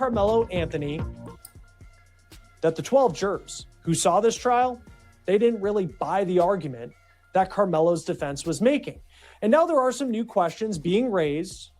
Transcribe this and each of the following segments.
Karmelo Anthony that the 12 jurors who saw this trial, they didn't really buy the argument that Karmelo's defense was making. And now there are some new questions being raised,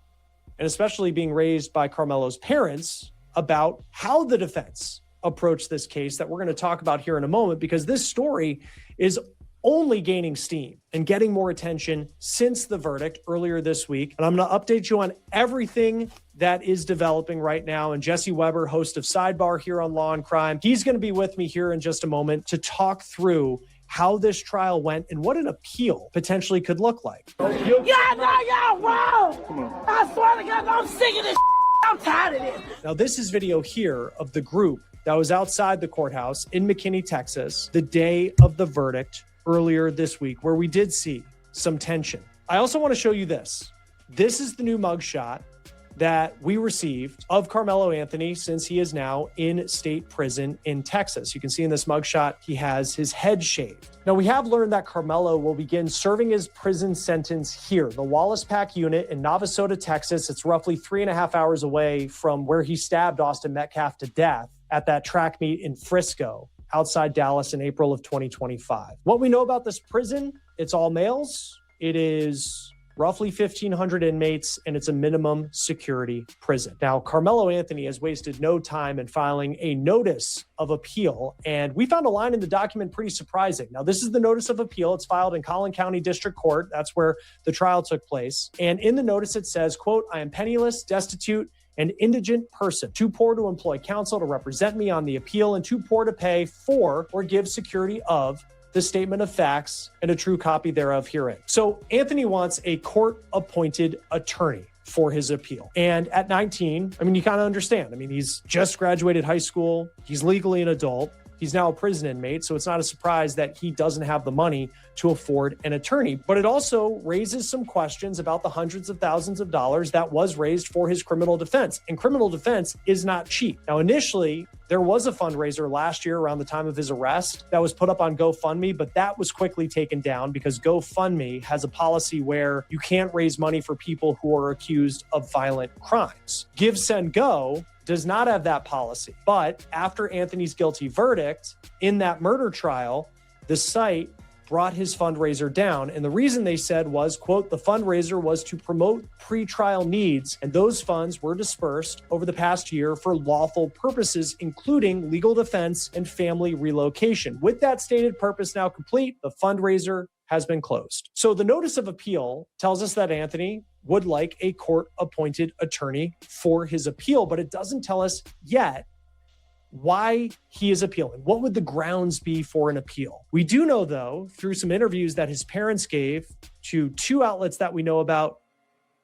and especially being raised by Karmelo's parents, about how the defense approached this case that we're going to talk about here in a moment, because this story is only gaining steam and getting more attention since the verdict earlier this week. And I'm going to update you on everything that is developing right now. And Jesse Weber, host of Sidebar here on Law and Crime, he's going to be with me here in just a moment to talk through how this trial went and what an appeal potentially could look like. Y'all wrong. I swear to God, I'm sick of this. I'm tired of this. Now, this is video here of the group that was outside the courthouse in McKinney, Texas, the day of the verdict earlier this week, where we did see some tension. I also want to show you this. This is the new mugshot that we received of Karmelo Anthony since he is now in state prison in Texas. You can see in this mugshot, he has his head shaved. Now, we have learned that Karmelo will begin serving his prison sentence here, the Wallace Pack unit in Navasota, Texas. It's roughly 3.5 hours away from where he stabbed Austin Metcalf to death at that track meet in Frisco outside Dallas in April of 2025. What we know about this prison, it's all males. It is roughly 1,500 inmates, and it's a minimum security prison. Now, Karmelo Anthony has wasted no time in filing a notice of appeal, and we found a line in the document pretty surprising. Now, this is the notice of appeal. It's filed in Collin County District Court. That's where the trial took place. And in the notice, it says, quote, "I am penniless, destitute, an indigent person, too poor to employ counsel to represent me on the appeal, and too poor to pay for or give security of the statement of facts and a true copy thereof herein." So Anthony wants a court-appointed attorney for his appeal. And at 19, I mean, you kind of understand. I mean, he's just graduated high school. He's legally an adult. He's now a prison inmate, so it's not a surprise that he doesn't have the money to afford an attorney. But it also raises some questions about the hundreds of thousands of dollars that was raised for his criminal defense. And criminal defense is not cheap. Now, initially, there was a fundraiser last year around the time of his arrest that was put up on GoFundMe, but that was quickly taken down because GoFundMe has a policy where you can't raise money for people who are accused of violent crimes. Give, Send, Go does not have that policy. But after Anthony's guilty verdict in that murder trial, the site brought his fundraiser down. And the reason they said was, quote, "The fundraiser was to promote pretrial needs, and those funds were dispersed over the past year for lawful purposes, including legal defense and family relocation. With that stated purpose now complete, the fundraiser has been closed." So the notice of appeal tells us that Anthony would like a court-appointed attorney for his appeal, but it doesn't tell us yet why he is appealing. What would the grounds be for an appeal? We do know, though, through some interviews that his parents gave to two outlets that we know about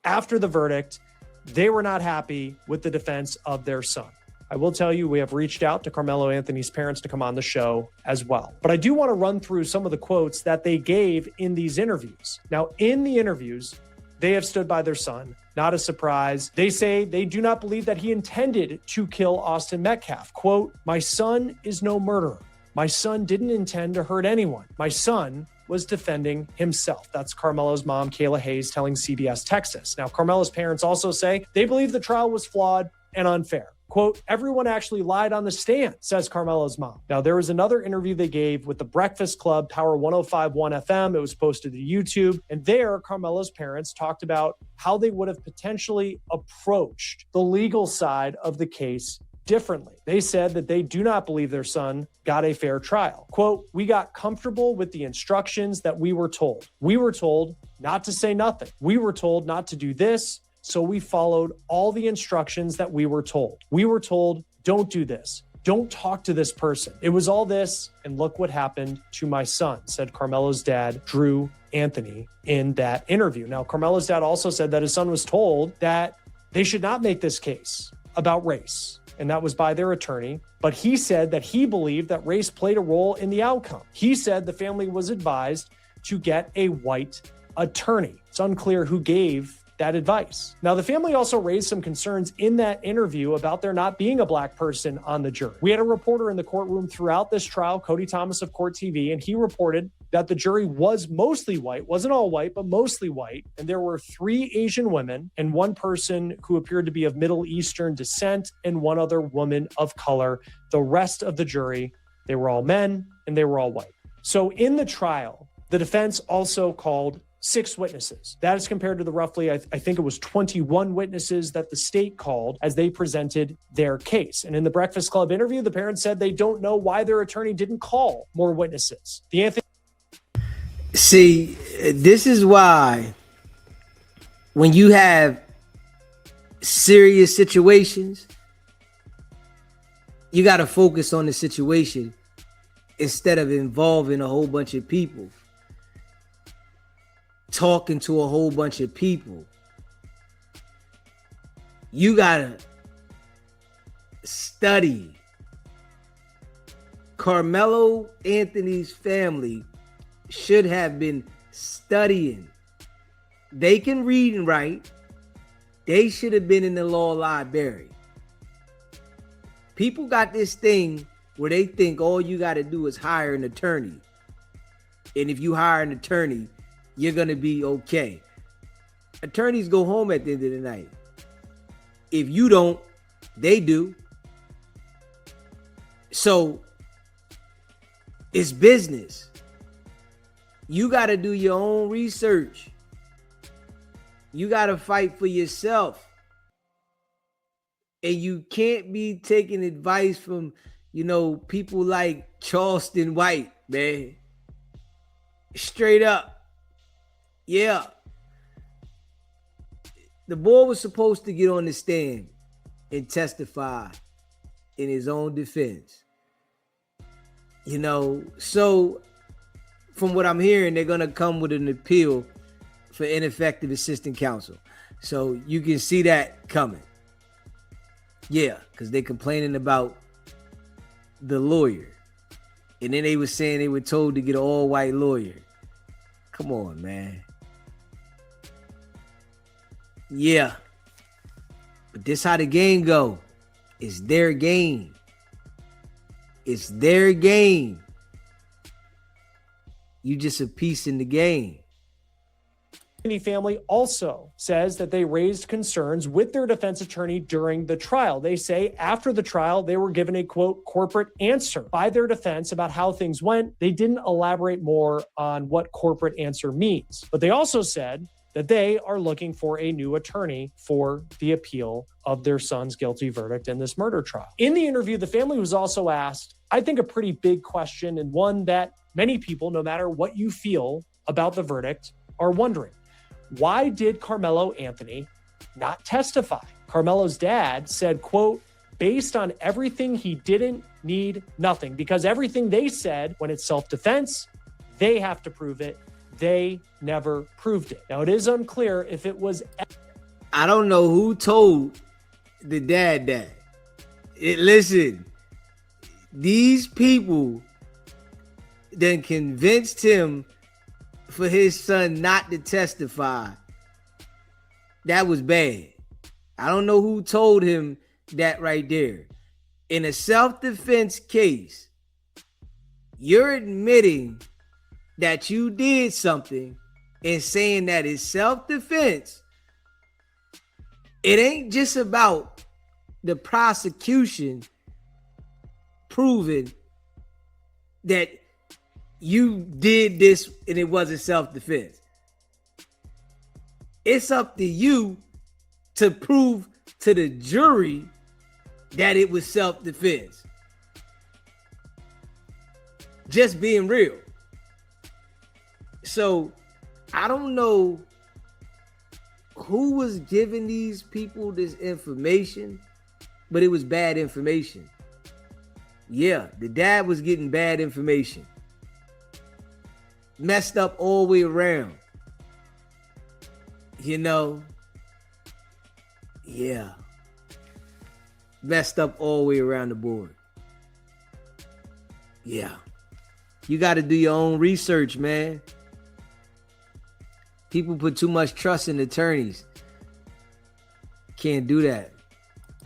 after the verdict, they were not happy with the defense of their son. I will tell you, we have reached out to Karmelo Anthony's parents to come on the show as well. But I do want to run through some of the quotes that they gave in these interviews. Now, in the interviews, they have stood by their son. Not a surprise. They say they do not believe that he intended to kill Austin Metcalf. Quote, "My son is no murderer. My son didn't intend to hurt anyone. My son was defending himself." That's Karmelo's mom, Kayla Hayes, telling CBS Texas. Now, Karmelo's parents also say they believe the trial was flawed and unfair. Quote, "Everyone actually lied on the stand," says Karmelo's mom. Now, there was another interview they gave with the Breakfast Club, Power 105.1 FM. It was posted to YouTube. And there, Karmelo's parents talked about how they would have potentially approached the legal side of the case differently. They said that they do not believe their son got a fair trial. Quote, "We got comfortable with the instructions that we were told. We were told not to say nothing. We were told not to do this. So we followed all the instructions that we were told. We were told, don't do this. Don't talk to this person. It was all this, and look what happened to my son," said Karmelo's dad, Drew Anthony, in that interview. Now, Karmelo's dad also said that his son was told that they should not make this case about race, and that was by their attorney. But he said that he believed that race played a role in the outcome. He said the family was advised to get a white attorney. It's unclear who gave that advice. Now, the family also raised some concerns in that interview about there not being a black person on the jury. We had a reporter in the courtroom throughout this trial, Cody Thomas of Court TV, and he reported that the jury was mostly white, wasn't all white, but mostly white. And there were 3 Asian women and 1 person who appeared to be of Middle Eastern descent and 1 other woman of color. The rest of the jury, they were all men and they were all white. So in the trial, the defense also called 6 witnesses. That is compared to the roughly, I think it was 21 witnesses that the state called as they presented their case. And in the Breakfast Club interview, the parents said they don't know why their attorney didn't call more witnesses. See, this is why when you have serious situations, you got to focus on the situation instead of involving a whole bunch of people, talking to a whole bunch of people. You got to study. Karmelo Anthony's family should have been studying. They can read and write. They should have been in the law library. People got this thing where they think all you got to do is hire an attorney. And if you hire an attorney, you're going to be okay. Attorneys go home at the end of the night. If you don't, they do. So it's business. You got to do your own research. You got to fight for yourself. And you can't be taking advice from, people like Charleston White, man. Straight up. Yeah. The boy was supposed to get on the stand and testify in his own defense. So from what I'm hearing, they're going to come with an appeal for ineffective assistant counsel. So you can see that coming. Yeah, because they're complaining about the lawyer. And then they were saying they were told to get an all-white lawyer. Come on, man. Yeah. But this how the game go. It's their game. It's their game. You just a piece in the game. The family also says that they raised concerns with their defense attorney during the trial. They say after the trial, they were given a, quote, corporate answer by their defense about how things went. They didn't elaborate more on what corporate answer means. But they also said that they are looking for a new attorney for the appeal of their son's guilty verdict in this murder trial. In the interview, the family was also asked, I think, a pretty big question, and one that many people, no matter what you feel about the verdict, are wondering. Why did Karmelo Anthony not testify? Karmelo's dad said, quote, based on everything, he didn't need nothing, because everything they said when it's self-defense, they have to prove it. They never proved it. Now, it is unclear if it was. I don't know who told the dad that. Listen, these people then convinced him for his son not to testify. That was bad. I don't know who told him that right there. In a self-defense case, you're admitting that you did something and saying that it's self-defense. It ain't just about the prosecution proving that you did this and it wasn't self-defense. It's up to you to prove to the jury that it was self-defense. Just being real. So I don't know who was giving these people this information, but it was bad information. Yeah, the dad was getting bad information. Messed up all the way around. Yeah. Messed up all the way around the board. Yeah. You got to do your own research, man. People put too much trust in attorneys. Can't do that.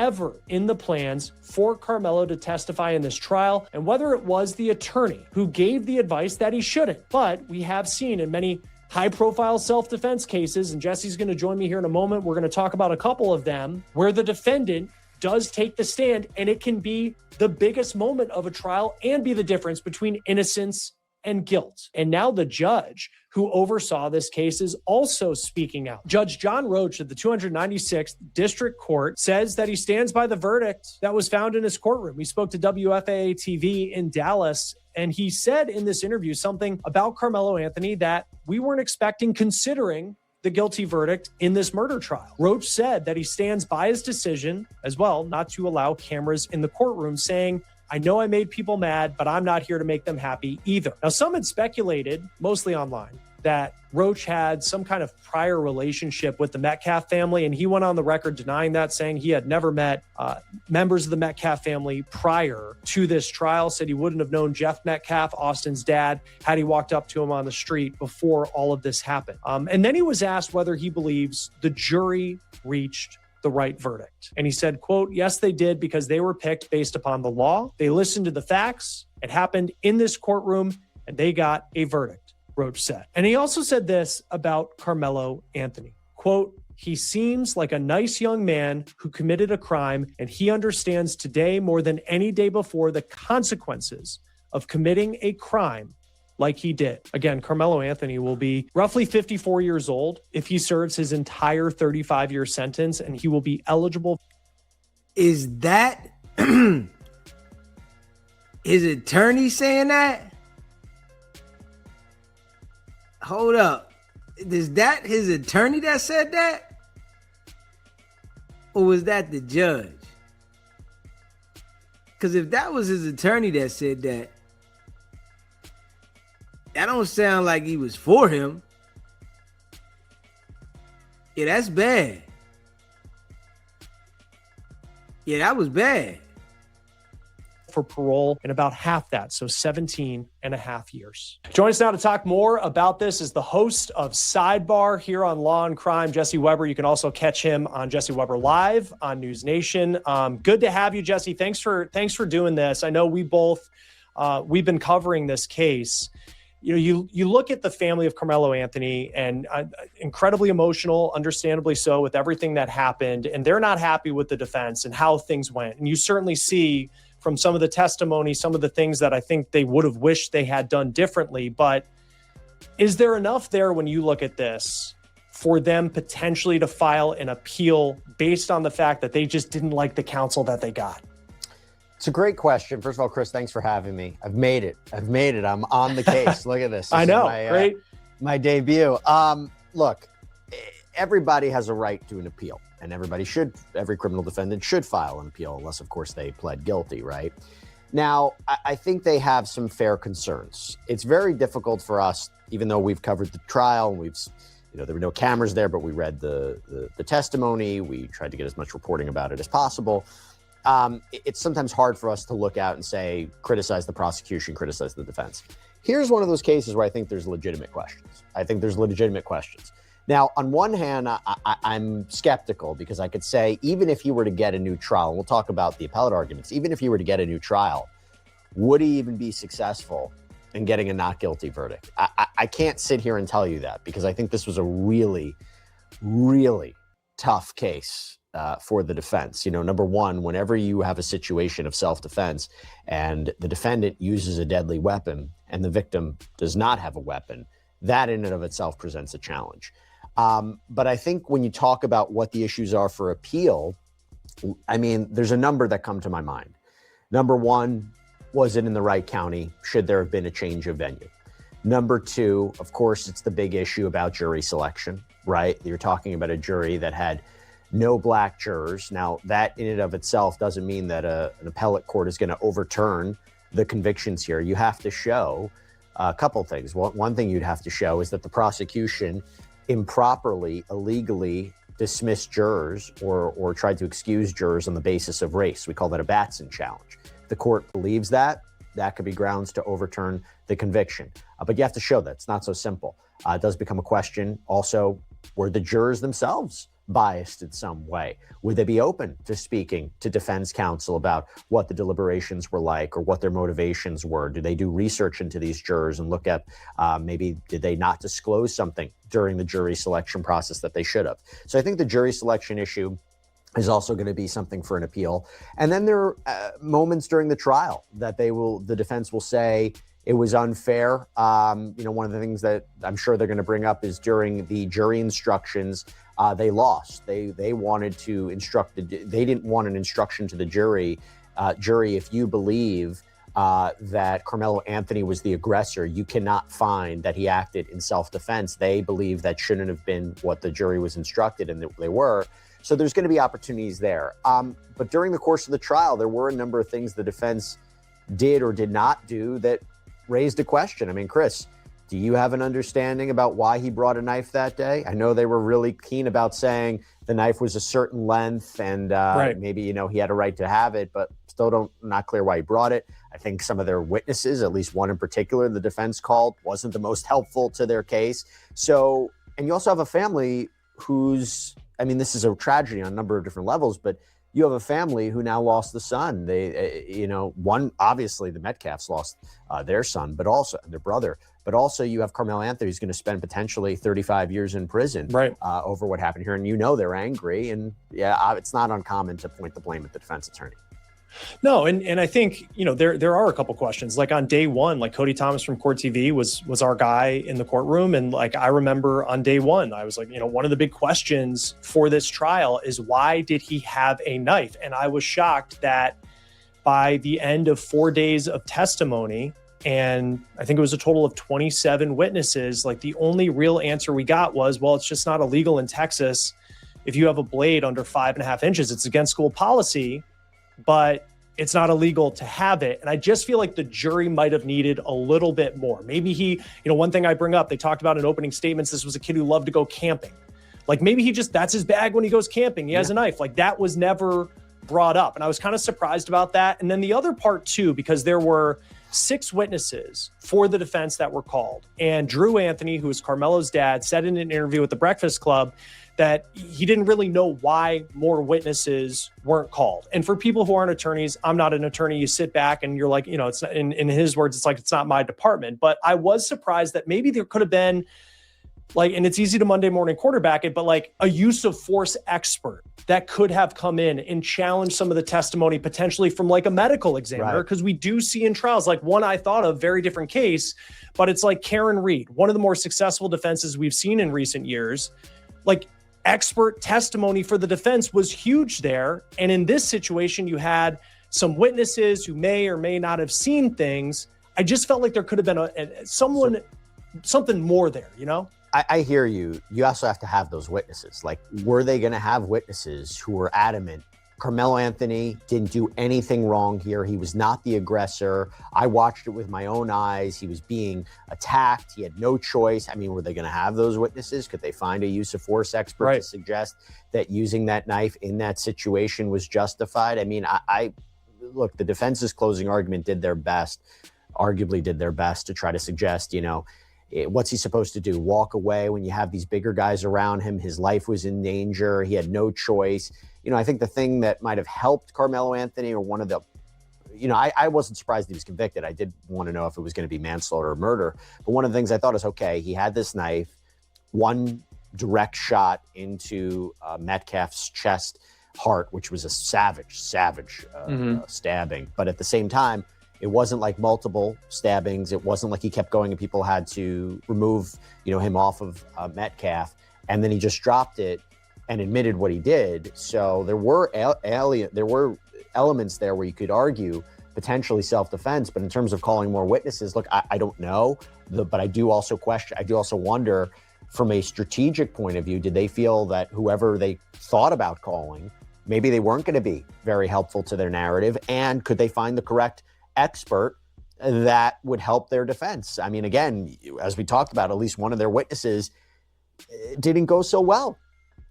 ever in the plans for Karmelo to testify in this trial, and whether it was the attorney who gave the advice that he shouldn't. But we have seen in many high-profile self-defense cases, and Jesse's going to join me here in a moment, we're going to talk about a couple of them, where the defendant does take the stand, and it can be the biggest moment of a trial and be the difference between innocence and guilt. And now the judge who oversaw this case is also speaking out. Judge John Roach of the 296th District Court says that he stands by the verdict that was found in his courtroom. We spoke to WFAA TV in Dallas, and he said in this interview something about Karmelo Anthony that we weren't expecting, considering the guilty verdict in this murder trial. Roach said that he stands by his decision as well not to allow cameras in the courtroom, saying, "I know I made people mad, but I'm not here to make them happy either." Now, some had speculated, mostly online, that Roach had some kind of prior relationship with the Metcalf family, and he went on the record denying that, saying he had never met members of the Metcalf family prior to this trial, said he wouldn't have known Jeff Metcalf, Austin's dad, had he walked up to him on the street before all of this happened. And then he was asked whether he believes the jury reached the right verdict. And he said, quote, "Yes, they did, because they were picked based upon the law. They listened to the facts. It happened in this courtroom, and they got a verdict," Roach said. And he also said this about Karmelo Anthony, quote, "He seems like a nice young man who committed a crime, and he understands today more than any day before the consequences of committing a crime like he did." Again, Karmelo Anthony will be roughly 54 years old if he serves his entire 35-year sentence, and he will be eligible. Is that his attorney saying that? Hold up. Is that his attorney that said that? Or was that the judge? Because if that was his attorney that said that, that don't sound like he was for him. Yeah, that's bad. Yeah, that was bad. For parole in about half that, so 17 and a half years. Join us now to talk more about this is the host of Sidebar here on Law and Crime, Jesse Weber. You can also catch him on Jesse Weber Live on News Nation. Good to have you, Jesse. Thanks for doing this. I know we've been covering this case. You know, you look at the family of Karmelo Anthony, and incredibly emotional, understandably so, with everything that happened, and they're not happy with the defense and how things went. And you certainly see from some of the testimony, some of the things that I think they would have wished they had done differently. But is there enough there when you look at this for them potentially to file an appeal based on the fact that they just didn't like the counsel that they got? It's a great question. First of all, Chris, thanks for having me. I've made it. I'm on the case. Look at this. I know. Great. My debut. Look, everybody has a right to an appeal, and every criminal defendant should file an appeal, unless, of course, they pled guilty, right? Now, I think they have some fair concerns. It's very difficult for us, even though we've covered the trial, and there were no cameras there, but we read the testimony. We tried to get as much reporting about it as possible. It's sometimes hard for us to look out and say, criticize the prosecution, criticize the defense. Here's one of those cases where I think there's legitimate questions. Now, on one hand, I'm skeptical, because I could say, even if he were to get a new trial, and we'll talk about the appellate arguments, even if he were to get a new trial, would he even be successful in getting a not guilty verdict? I can't sit here and tell you that, because I think this was a really, really tough case for the defense. You know, number one, whenever you have a situation of self-defense and the defendant uses a deadly weapon and the victim does not have a weapon, that in and of itself presents a challenge. But I think when you talk about what the issues are for appeal, I mean, there's a number that come to my mind. Number one, was it in the right county? Should there have been a change of venue? Number two, of course, it's the big issue about jury selection, right? You're talking about a jury that had no black jurors. Now, that in and of itself doesn't mean that an appellate court is going to overturn the convictions here. You have to show a couple things. One thing you'd have to show is that the prosecution improperly, illegally dismissed jurors or tried to excuse jurors on the basis of race. We call that a Batson challenge. If the court believes that could be grounds to overturn the conviction. But you have to show that. It's not so simple. It does become a question also, were the jurors themselves biased in some way? Would they be open to speaking to defense counsel about what the deliberations were like or what their motivations were? Do they do research into these jurors and look at maybe did they not disclose something during the jury selection process that they should have? So I think the jury selection issue is also going to be something for an appeal. And then there are moments during the trial that the defense will say it was unfair. One of the things that I'm sure they're going to bring up is during the jury instructions, they lost. They wanted to instruct, they didn't want an instruction to the jury. If you believe that Karmelo Anthony was the aggressor, you cannot find that he acted in self-defense. They believe that shouldn't have been what the jury was instructed, and they were. So there's going to be opportunities there. But during the course of the trial, there were a number of things the defense did or did not do that raised a question. I mean, Chris, do you have an understanding about why he brought a knife that day? I know they were really keen about saying the knife was a certain length and maybe, he had a right to have it, but still not clear why he brought it. I think some of their witnesses, at least one in particular, the defense called, wasn't the most helpful to their case. So, and you also have a family this is a tragedy on a number of different levels, but you have a family who now lost the son. One, obviously the Metcalfs lost their son, but also their brother, but also you have Karmelo Anthony who's going to spend potentially 35 years in prison over what happened here. And they're angry. And it's not uncommon to point the blame at the defense attorney. No, and I think, there are a couple questions. Like on day one, like Cody Thomas from Court TV was our guy in the courtroom. And like, I remember on day one, I was like, one of the big questions for this trial is why did he have a knife? And I was shocked that by the end of 4 days of testimony, and I think it was a total of 27 witnesses, like the only real answer we got was, well, it's just not illegal in Texas. If you have a blade under 5.5 inches, it's against school policy, but it's not illegal to have it. And I just feel like the jury might have needed a little bit more. Maybe one thing I bring up, they talked about in opening statements, this was a kid who loved to go camping. Like maybe that's his bag when he goes camping. He has a knife. Like that was never brought up. And I was kind of surprised about that. And then the other part too, because there were 6 witnesses for the defense that were called. And Drew Anthony, who is Karmelo's dad, said in an interview with the Breakfast Club that he didn't really know why more witnesses weren't called. And for people who aren't attorneys, I'm not an attorney. You sit back and you're like, it's not, in his words, it's like, it's not my department. But I was surprised that maybe there could have been like, and it's easy to Monday morning quarterback it, but like a use of force expert that could have come in and challenged some of the testimony potentially from like a medical examiner. Because we do see in trials, like one I thought of, very different case, but it's like Karen Reed, one of the more successful defenses we've seen in recent years. Like expert testimony for the defense was huge there. And in this situation, you had some witnesses who may or may not have seen things. I just felt like there could have been something more there, I hear you. You also have to have those witnesses. Like, were they going to have witnesses who were adamant? Karmelo Anthony didn't do anything wrong here. He was not the aggressor. I watched it with my own eyes. He was being attacked. He had no choice. I mean, were they going to have those witnesses? Could they find a use of force expert to suggest that using that knife in that situation was justified? I mean, look, the defense's closing argument arguably did their best to try to suggest, what's he supposed to do? Walk away when you have these bigger guys around him? His life was in danger. He had no choice. I think the thing that might have helped Karmelo Anthony, or one of the, I wasn't surprised he was convicted. I did want to know if it was going to be manslaughter or murder. But one of the things I thought is, okay, he had this knife, one direct shot into Metcalf's chest, heart, which was a savage stabbing. But at the same time, it wasn't like multiple stabbings. It wasn't like he kept going and people had to remove, him off of Metcalf. And then he just dropped it and admitted what he did. So there were elements there where you could argue potentially self-defense. But in terms of calling more witnesses, look, I don't know. But I do also wonder, from a strategic point of view, did they feel that whoever they thought about calling, maybe they weren't going to be very helpful to their narrative? And could they find the correct expert that would help their defense? I mean, again, as we talked about, at least one of their witnesses didn't go so well.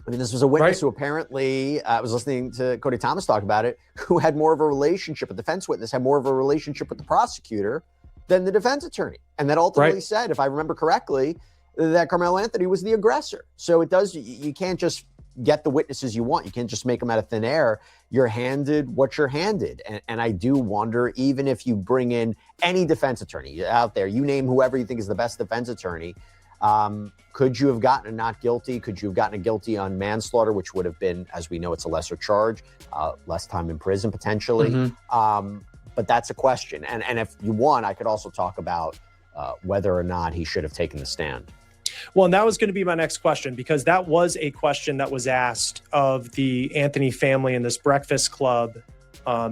I mean, this was a witness who apparently, I was listening to Cody Thomas talk about it, who had more of a relationship, a defense witness had more of a relationship with the prosecutor than the defense attorney. And that ultimately said, if I remember correctly, that Karmelo Anthony was the aggressor. So you can't just get the witnesses you want. You can't just make them out of thin air. You're handed what you're handed. And I do wonder, even if you bring in any defense attorney out there, you name whoever you think is the best defense attorney, could you have gotten a not guilty? Could you have gotten a guilty on manslaughter, which would have been, as we know, it's a lesser charge, less time in prison potentially. But that's a question. And if you want, I could also talk about whether or not he should have taken the stand. Well, and that was going to be my next question, because that was a question that was asked of the Anthony family in this Breakfast Club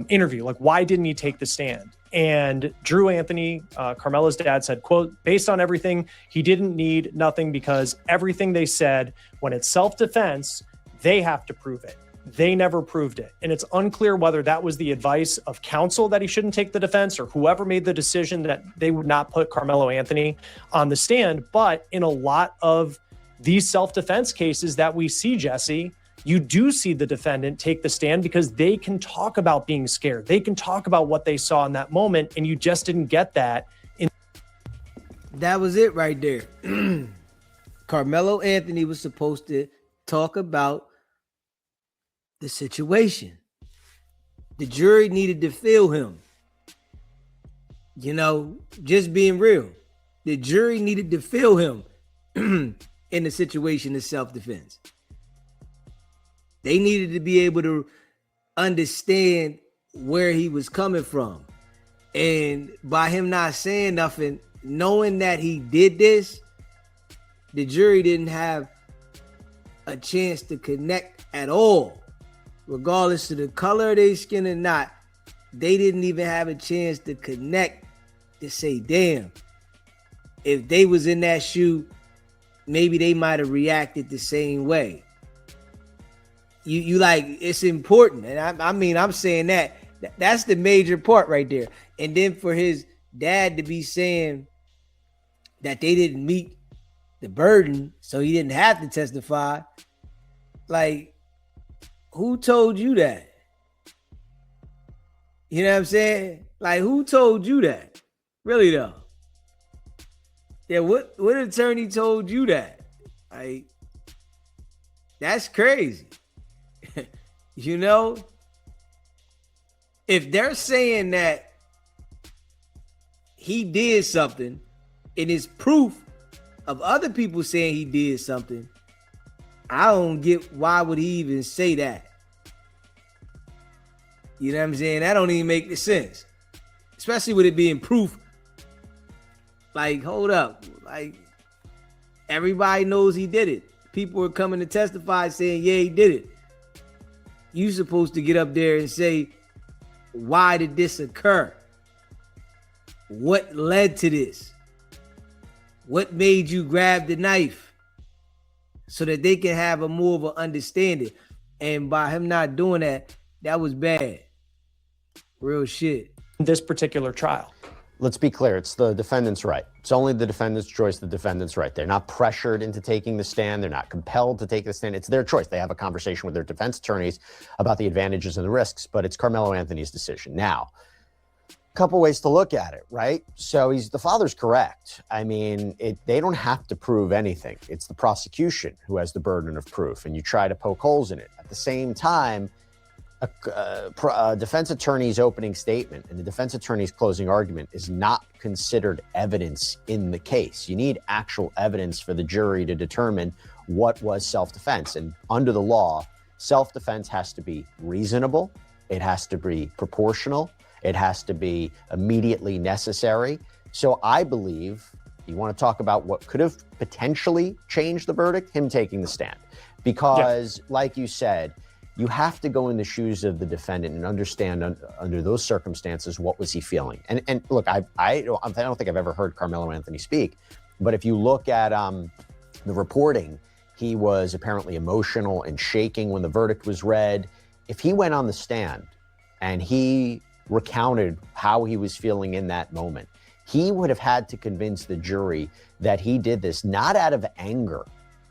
interview. Like, why didn't he take the stand? And Drew Anthony, Karmelo's dad, said, quote, based on everything, he didn't need nothing, because everything they said, when it's self-defense, they have to prove it. They never proved it. And it's unclear whether that was the advice of counsel that he shouldn't take the defense, or whoever made the decision that they would not put Karmelo Anthony on the stand. But in a lot of these self-defense cases that we see, Jesse, you do see the defendant take the stand because they can talk about being scared. They can talk about what they saw in that moment, and you just didn't get that. That was it right there. Karmelo Anthony was supposed to talk about the situation. The jury needed to feel him. You know, just being real. The jury needed to feel him in the situation of self-defense. They needed to be able to understand where he was coming from. And by him not saying nothing, knowing that he did this, the jury didn't have a chance to connect at all. Regardless of the color of their skin or not, they didn't even have a chance to connect to say, damn, if they was in that shoe, maybe they might have reacted the same way. You like, it's important. And I mean, I'm saying that's the major part right there. And then for his dad to be saying that they didn't meet the burden, so he didn't have to testify. Like, who told you that? You know what I'm saying? Like, who told you that? Really though. Yeah, what attorney told you that? Like, that's crazy. You know? If they're saying that he did something and it's proof of other people saying he did something, I don't get why would he even say that. You know what I'm saying? That don't even make sense. Especially with it being proof. Like, hold up. Like, everybody knows he did it. People are coming to testify saying, yeah, he did it. You supposed to get up there and say, why did this occur? What led to this? What made you grab the knife? So that they can have a more of an understanding. And by him not doing that, that was bad. Real shit. This particular trial. Let's be clear. It's the defendant's right. It's only the defendant's choice, the defendant's right. They're not pressured into taking the stand. They're not compelled to take the stand. It's their choice. They have a conversation with their defense attorneys about the advantages and the risks, but it's Karmelo Anthony's decision. Now, a couple ways to look at it, right? So the father's correct. I mean, they don't have to prove anything. It's the prosecution who has the burden of proof, and you try to poke holes in it. At the same time, a defense attorney's opening statement and the defense attorney's closing argument is not considered evidence in the case. You need actual evidence for the jury to determine what was self-defense. And under the law, self-defense has to be reasonable. It has to be proportional. It has to be immediately necessary. So I believe, you want to talk about what could have potentially changed the verdict, him taking the stand. Because, like you said, you have to go in the shoes of the defendant and understand under those circumstances, what was he feeling? And look, I don't think I've ever heard Karmelo Anthony speak, but if you look at the reporting, he was apparently emotional and shaking when the verdict was read. If he went on the stand and he recounted how he was feeling in that moment, he would have had to convince the jury that he did this not out of anger,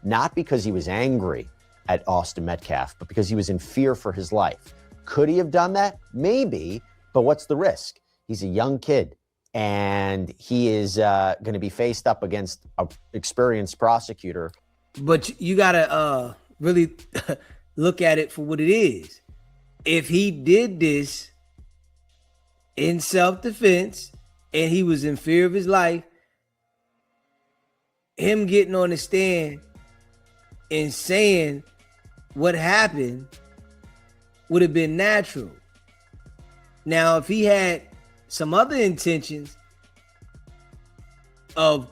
not because he was angry at Austin Metcalf, but because he was in fear for his life. Could he have done that? Maybe, but what's the risk? He's a young kid, and he is going to be faced up against an experienced prosecutor. But you gotta really look at it for what it is. If he did this in self-defense and he was in fear of his life, him getting on the stand and saying what happened would have been natural. Now, if he had some other intentions of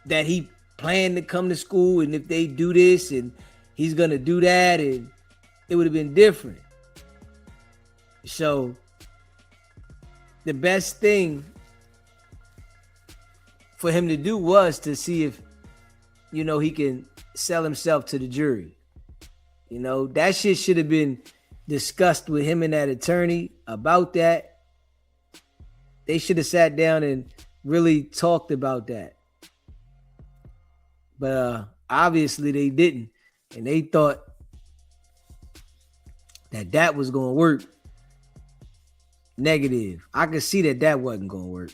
that he planned to come to school, and if they do this and he's gonna do that, and it would have been different. So the best thing for him to do was to see if, he can sell himself to the jury. That shit should have been discussed with him and that attorney about that. They should have sat down and really talked about that. But obviously they didn't. And they thought that was going to work. Negative. I could see that wasn't going to work.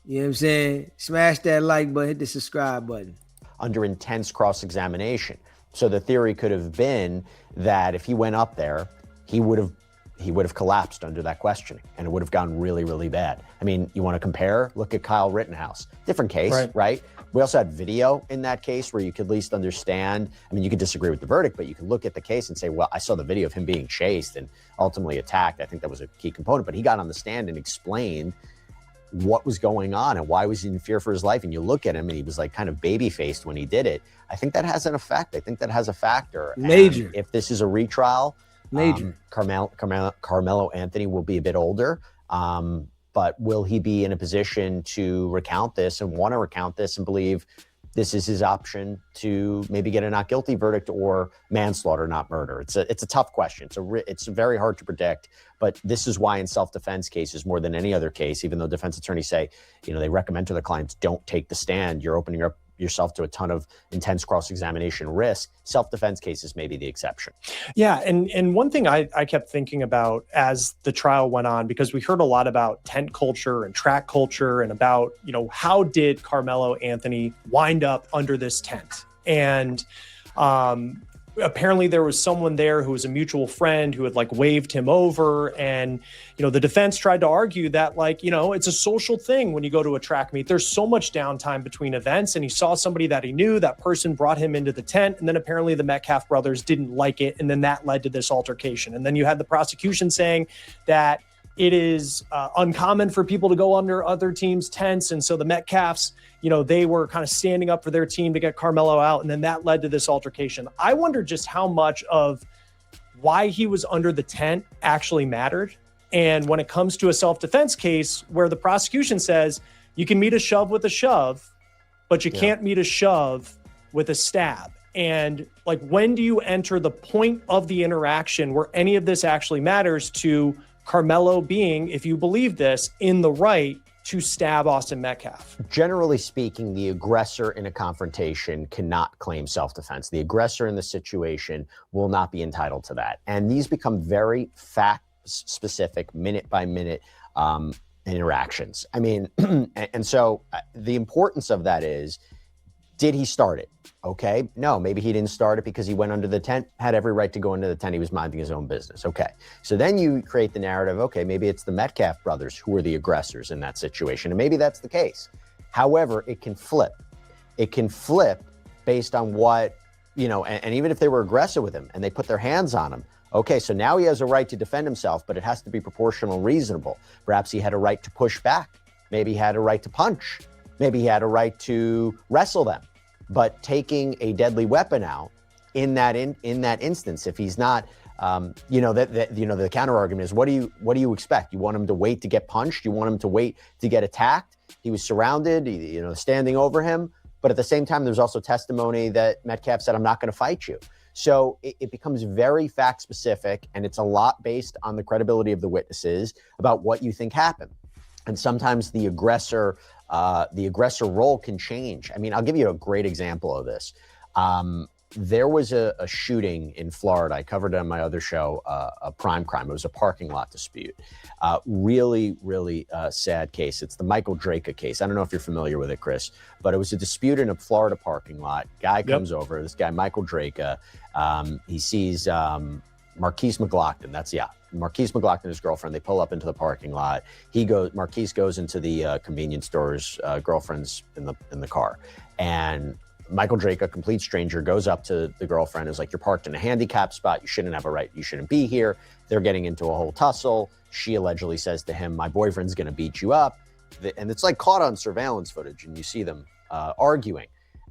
You know what I'm saying? Smash that like button, hit the subscribe button. Under intense cross-examination. So the theory could have been that if he went up there, he would have collapsed under that questioning, and it would have gone really, really bad. I mean, you want to compare? Look at Kyle Rittenhouse. Different case, right? We also had video in that case where you could at least understand. I mean, you could disagree with the verdict, but you could look at the case and say, well, I saw the video of him being chased and ultimately attacked. I think that was a key component, but he got on the stand and explained what was going on and why was he in fear for his life. And you look at him and he was like kind of baby-faced when he did it. I think that has an effect. I think that has a factor. Major. And if this is a retrial, major. Karmelo Anthony will be a bit older, but will he be in a position to recount this and want to recount this and believe this is his option to maybe get a not guilty verdict or manslaughter, not murder? It's a tough question. It's very hard to predict, but this is why in self-defense cases, more than any other case, even though defense attorneys say, they recommend to their clients, don't take the stand, you're opening up yourself to a ton of intense cross-examination risk. Self-defense cases may be the exception. Yeah, and one thing I kept thinking about as the trial went on, because we heard a lot about tent culture and track culture and about, how did Karmelo Anthony wind up under this tent? And apparently there was someone there who was a mutual friend who had waved him over. And, the defense tried to argue that it's a social thing when you go to a track meet. There's so much downtime between events. And he saw somebody that he knew, that person brought him into the tent. And then apparently the Metcalf brothers didn't like it. And then that led to this altercation. And then you had the prosecution saying that it is uncommon for people to go under other teams' tents. And so the Metcalfs, they were kind of standing up for their team to get Karmelo out. And then that led to this altercation. I wonder just how much of why he was under the tent actually mattered. And when it comes to a self-defense case where the prosecution says you can meet a shove with a shove, but you can't meet a shove with a stab. And when do you enter the point of the interaction where any of this actually matters to Karmelo being, if you believe this, in the right to stab Austin Metcalf? Generally speaking, the aggressor in a confrontation cannot claim self-defense. The aggressor in the situation will not be entitled to that. And these become very fact-specific, minute-by-minute interactions. I mean, and so the importance of that is, did he start it? Okay. No, maybe he didn't start it because he went under the tent, had every right to go into the tent. He was minding his own business. Okay. So then you create the narrative. Okay. Maybe it's the Metcalf brothers who are the aggressors in that situation. And maybe that's the case. However, it can flip. It can flip based on what, and even if they were aggressive with him and they put their hands on him. Okay. So now he has a right to defend himself, but it has to be proportional and reasonable. Perhaps he had a right to push back. Maybe he had a right to punch. Maybe he had a right to wrestle them, but taking a deadly weapon out in that instance, if he's not, the counter argument is, what do you expect? You want him to wait to get punched? You want him to wait to get attacked? He was surrounded, standing over him, but at the same time, there's also testimony that Metcalf said, "I'm not going to fight you." So it becomes very fact specific, and it's a lot based on the credibility of the witnesses about what you think happened. And sometimes the aggressor role can change. I mean, I'll give you a great example of this. there was a shooting in Florida. I covered it on my other show, a prime crime. It was a parking lot dispute. Really, really sad case. It's the Michael Draka case. I don't know if you're familiar with it, Chris, but it was a dispute in a Florida parking lot. Guy comes over, this guy, Michael Draka. He sees Marquise McLaughlin. Marquise McLaughlin and his girlfriend. They pull up into the parking lot. Marquise goes into the convenience store's girlfriend's in the car. And Michael Drake, a complete stranger, goes up to the girlfriend, is like, you're parked in a handicap spot. You shouldn't have a right. You shouldn't be here. They're getting into a whole tussle. She allegedly says to him, my boyfriend's going to beat you up. And it's like caught on surveillance footage, and you see them arguing.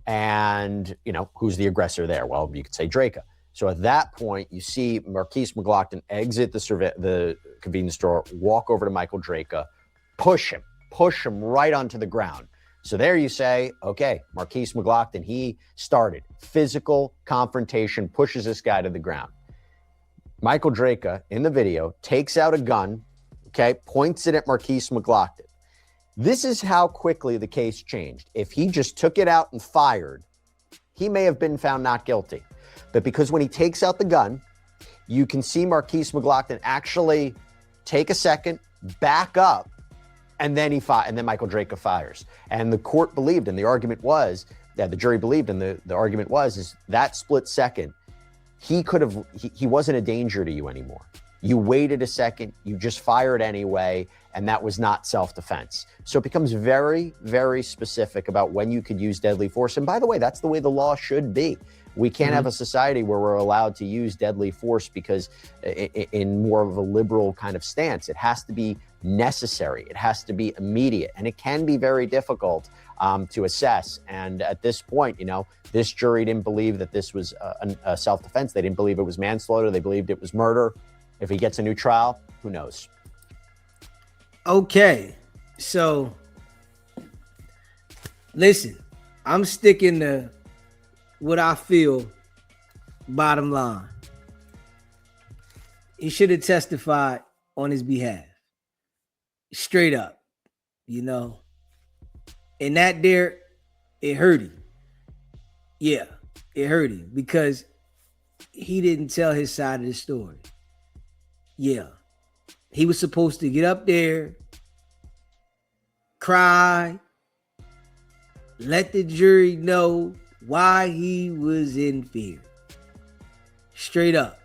And, who's the aggressor there? Well, you could say Draka. So at that point, you see Marquise McLaughlin exit the convenience store, walk over to Michael Draka, push him right onto the ground. So there you say, okay, Marquise McLaughlin, he started physical confrontation, pushes this guy to the ground. Michael Draka, in the video, takes out a gun, okay, points it at Marquise McLaughlin. This is how quickly the case changed. If he just took it out and fired, he may have been found not guilty. But because when he takes out the gun, you can see Marquise McLaughlin actually take a second, back up, and then Michael Draka fires. And the court believed, and the argument was, that the jury believed, and the argument was, is that split second, he wasn't a danger to you anymore. You waited a second, you just fired anyway, and that was not self-defense. So it becomes very, very specific about when you could use deadly force. And by the way, that's the way the law should be. We can't have a society where we're allowed to use deadly force because in more of a liberal kind of stance, it has to be necessary. It has to be immediate. And it can be very difficult to assess. And at this point, this jury didn't believe that this was a self-defense. They didn't believe it was manslaughter. They believed it was murder. If he gets a new trial, who knows? Okay. So, listen, I'm sticking to what I feel, bottom line. He should have testified on his behalf. Straight up, And that there, it hurt him. Yeah, it hurt him because he didn't tell his side of the story. Yeah. He was supposed to get up there, cry, let the jury know why he was in fear. Straight up.